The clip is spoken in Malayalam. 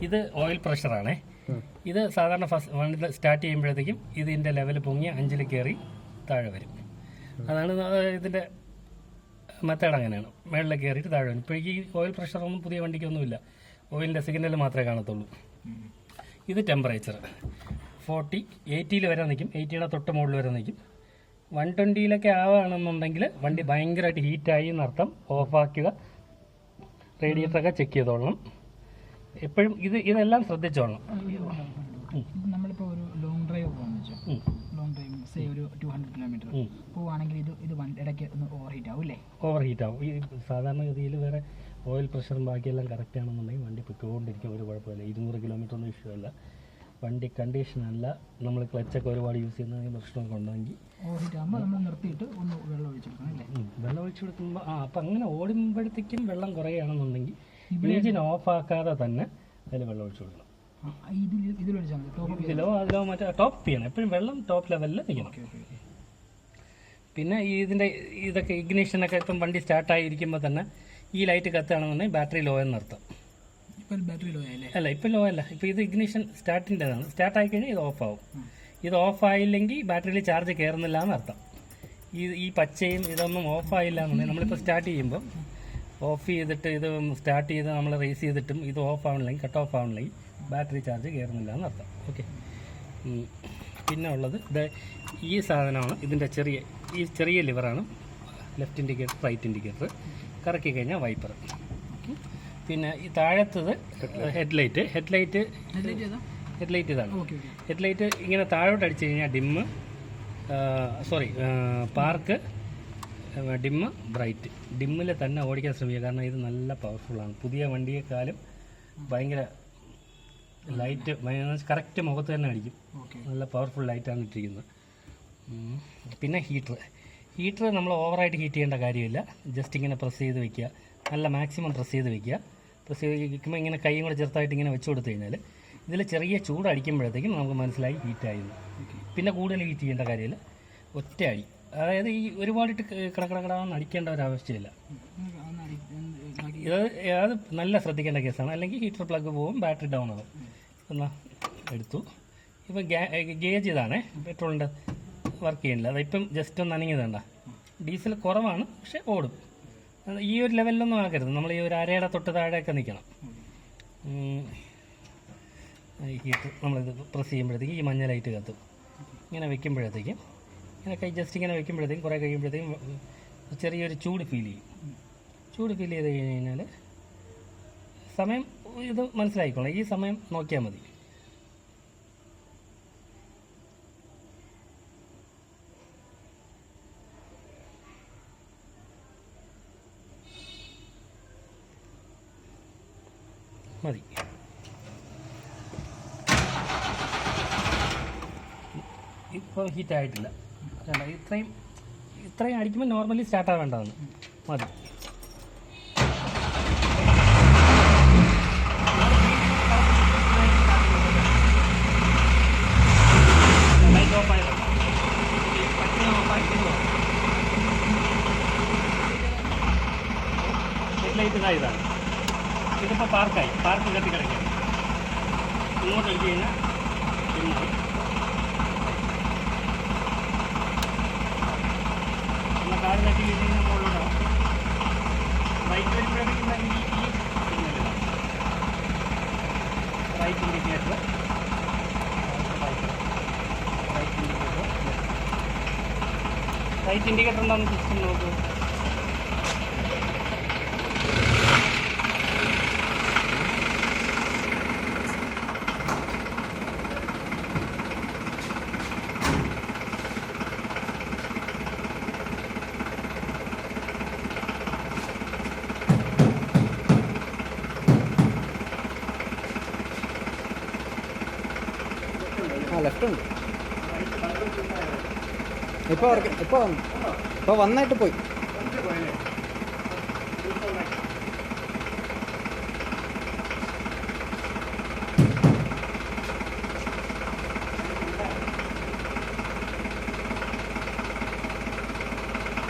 ഇത് ഓയിൽ പ്രഷറാണേ. ഇത് സാധാരണ ഫസ്റ്റ് വണ്ടി സ്റ്റാർട്ട് ചെയ്യുമ്പോഴത്തേക്കും ഇതിൻ്റെ ലെവൽ പൊങ്ങി 5-ൽ കയറി താഴെ വരും. അതാണ് ഇതിൻ്റെ മെത്തേഡ്. അങ്ങനെയാണ് മേളിൽ കയറിയിട്ട് താഴെ വരും. ഇപ്പോൾ ഈ ഓയിൽ പ്രഷറൊന്നും പുതിയ വണ്ടിക്കൊന്നുമില്ല, ഓയിലിൻ്റെ സിഗ്നൽ മാത്രമേ കാണത്തുള്ളൂ. ഇത് ടെമ്പറേച്ചർ 80 വരെ നിൽക്കും, 80യുടെ തൊട്ട് മുകളിൽ വരെ നിൽക്കും. 120 ആവുകയാണെന്നുണ്ടെങ്കിൽ വണ്ടി ഭയങ്കരമായിട്ട് ഹീറ്റായി എന്നർത്ഥം. ഓഫാക്കുക, റേഡിയേറ്ററൊക്കെ ചെക്ക് ചെയ്തോളണം. എപ്പോഴും ഇതെല്ലാം ശ്രദ്ധിച്ചോളണം. നമ്മളിപ്പോൾ ഒരു ലോങ് ഡ്രൈവ് പോകാന്ന് വെച്ചാൽ, ലോങ് ഡ്രൈവ് സേ ഒരു 200 കിലോമീറ്റർ പോവുകയാണെങ്കിൽ ഇത് ഇടയ്ക്ക് ഒന്ന് ഓവർ ഹീറ്റ് ആവും അല്ലേ? ഓവർ ഹീറ്റ് ആവും. ഈ സാധാരണഗതിയിൽ വേറെ ഓയിൽ പ്രഷറും ബാക്കിയെല്ലാം കറക്റ്റ് ആണെന്നുണ്ടെങ്കിൽ വണ്ടി പൊയ്ക്കൊണ്ടിരിക്കും, ഒരു കുഴപ്പമില്ല. 200 കിലോമീറ്റർ ഒന്നും ഇഷ്യൂ അല്ല. വണ്ടി കണ്ടീഷനല്ല, നമ്മൾ ക്ലച്ചൊക്കെ ഒരുപാട് യൂസ് ചെയ്യുന്ന പ്രശ്നമൊക്കെ ഉണ്ടെങ്കിൽ നമ്മൾ നിർത്തിയിട്ട് ഒന്ന് വെള്ളം ഒഴിച്ചു കൊടുക്കണം അല്ലേ? വെള്ളം ഒഴിച്ചു കൊടുക്കുമ്പോൾ അപ്പം അങ്ങനെ ഓടുമ്പോഴത്തേക്കും വെള്ളം കുറയുകയാണെന്നുണ്ടെങ്കിൽ എഞ്ചിൻ ഓഫ് ആക്കാതെ തന്നെ അതിൽ വെള്ളം ഒഴിച്ചു കൊടുക്കണം. ഇതിലോ അതിലോ മറ്റേ ടോപ്പ് ചെയ്യണം. എപ്പോഴും വെള്ളം ടോപ്പ് ലെവലിൽ നിൽക്കണം. പിന്നെ ഇതൊക്കെ ഇഗ്നിഷനൊക്കെ ഇപ്പം വണ്ടി സ്റ്റാർട്ടായിരിക്കുമ്പോൾ തന്നെ ഈ ലൈറ്റ് കത്തുകയാണെന്നുണ്ടെങ്കിൽ ബാറ്ററി ലോ എന്നർത്ഥം. അല്ല, ഇപ്പം ലോ അല്ല. ഇപ്പം ഇത് ഇഗ്നിഷൻ സ്റ്റാർട്ടിൻ്റെതാണ്. സ്റ്റാർട്ടായി കഴിഞ്ഞാൽ ഇത് ഓഫ് ആവും. ഇത് ഓഫ് ആയില്ലെങ്കിൽ ബാറ്ററിയിൽ ചാർജ് കയറുന്നില്ല എന്നർത്ഥം. ഈ പച്ചയും ഇതൊന്നും ഓഫ് ആയില്ല എന്നുണ്ടെങ്കിൽ നമ്മളിപ്പോൾ സ്റ്റാർട്ട് ചെയ്യുമ്പോൾ ഓഫ് ചെയ്തിട്ട് ഇത് സ്റ്റാർട്ട് ചെയ്ത് നമ്മൾ റേസ് ചെയ്തിട്ടും ഇത് ഓഫ് ആവണില്ലെങ്കിൽ, കട്ട് ഓഫ് ആവണില്ലെങ്കിൽ ബാറ്ററി ചാർജ് കയറുന്നില്ല എന്നർത്ഥം. ഓക്കെ. പിന്നെ ഉള്ളത് ഈ സാധനമാണ്. ഇതിൻ്റെ ചെറിയ ലിവറാണ്. Left indicator, right indicator. കറക്കി കഴിഞ്ഞാൽ വൈപ്പർ. പിന്നെ ഈ താഴത്തത് ഹെഡ്ലൈറ്റ് ഇതാണ്. ഹെഡ്ലൈറ്റ് ഇങ്ങനെ താഴോട്ട് അടിച്ചു കഴിഞ്ഞാൽ പാർക്ക്, ഡിമ്മ്, ബ്രൈറ്റ്. ഡിമ്മിൽ തന്നെ ഓടിക്കാൻ ശ്രമിക്കുക, കാരണം ഇത് നല്ല പവർഫുള്ളാണ്. പുതിയ വണ്ടിയെക്കാളും ഭയങ്കര ലൈറ്റ് കറക്റ്റ് മുഖത്ത് തന്നെ അടിക്കും. നല്ല പവർഫുൾ ലൈറ്റാണ് ഇട്ടിരിക്കുന്നത്. പിന്നെ ഹീറ്റർ നമ്മൾ ഓവറായിട്ട് ഹീറ്റ് ചെയ്യേണ്ട കാര്യമില്ല. ജസ്റ്റ് ഇങ്ങനെ പ്രസ് ചെയ്ത് വെക്കുക, നല്ല മാക്സിമം പ്രസ് ചെയ്ത് വെക്കുക. പ്രസ് ചെയ്ത് വയ്ക്കുമ്പോൾ ഇങ്ങനെ കൈയും കൂടെ ചെറുതായിട്ട് ഇങ്ങനെ വെച്ച് കൊടുത്തു കഴിഞ്ഞാൽ ഇതിൽ ചെറിയ ചൂടടിക്കുമ്പോഴത്തേക്കും നമുക്ക് മനസ്സിലായി ഹീറ്റായിരുന്നു. പിന്നെ കൂടുതൽ ഹീറ്റ് ചെയ്യേണ്ട കാര്യമില്ല, ഒറ്റ അടി. അതായത് ഈ ഒരുപാടിട്ട് കടകടകടാന്ന് അടിക്കേണ്ട ഒരാവശ്യമില്ല. അത് നല്ല ശ്രദ്ധിക്കേണ്ട കേസാണ്. അല്ലെങ്കിൽ ഹീറ്റർ പ്ലഗ് പോകും, ബാറ്ററി ഡൗൺ ആകും. എന്നാൽ എടുത്തു. ഇപ്പം ഗേജ് ഇതാണ്, പെട്രോളിൻ്റെ വർക്ക് ചെയ്യുന്നില്ല. അതിപ്പം ജസ്റ്റ് ഒന്ന് അനങ്ങിയതണ്ട. ഡീസൽ കുറവാണ്, പക്ഷെ ഓടും. ഈ ഒരു ലെവലിലൊന്നും ആക്കരുത്. നമ്മൾ ഈ ഒരു അരയുടെ തൊട്ട് താഴെയൊക്കെ നിൽക്കണം. ഹീറ്റർ നമ്മളിത് പ്രസ് ചെയ്യുമ്പോഴത്തേക്കും ഈ മഞ്ഞ ലൈറ്റ് കത്തും. ഇങ്ങനെ വെക്കുമ്പോഴത്തേക്കും ഇങ്ങനെ കൈ ജസ്റ്റ് ഇങ്ങനെ വെക്കുമ്പോഴത്തേക്കും കുറേ കഴിയുമ്പോഴത്തേക്കും ചെറിയൊരു ചൂട് ഫീൽ ചെയ്യും. ചൂട് ഫീൽ ചെയ്ത് കഴിഞ്ഞാൽ സമയം ഇത് മനസ്സിലായിക്കോളാം. ഈ സമയം നോക്കിയാൽ മതി. മതി. ഇപ്പോൾ ഹീറ്റായിട്ടില്ല. ഇത്രയും അടിക്കുമ്പോൾ നോർമലി സ്റ്റാർട്ട് ആവേണ്ടതാണ്. മതി. ഹെഡ്ലൈറ്റ് ഇതാണ്. ഇതിപ്പോൾ പാർക്ക് കത്തി കിടക്കുകയാണ്. ഇങ്ങോട്ട് അടിച്ചു കഴിഞ്ഞാൽ പിന്നെ കാല് തട്ടി കഴിഞ്ഞാൽ മുകളിലോട്ടാവും. റൈറ്റ് വരുമ്പോഴത്തേക്കും റൈറ്റ് ഇൻഡിക്കേറ്റർ, റൈറ്റ് ഇൻഡിക്കേറ്റർ ഉണ്ടോന്ന് ജസ്റ്റ് നോക്കൂ. ലെഫ്റ്റ് ഉണ്ട്. ഇപ്പോൾ വന്നായിട്ട് പോയി.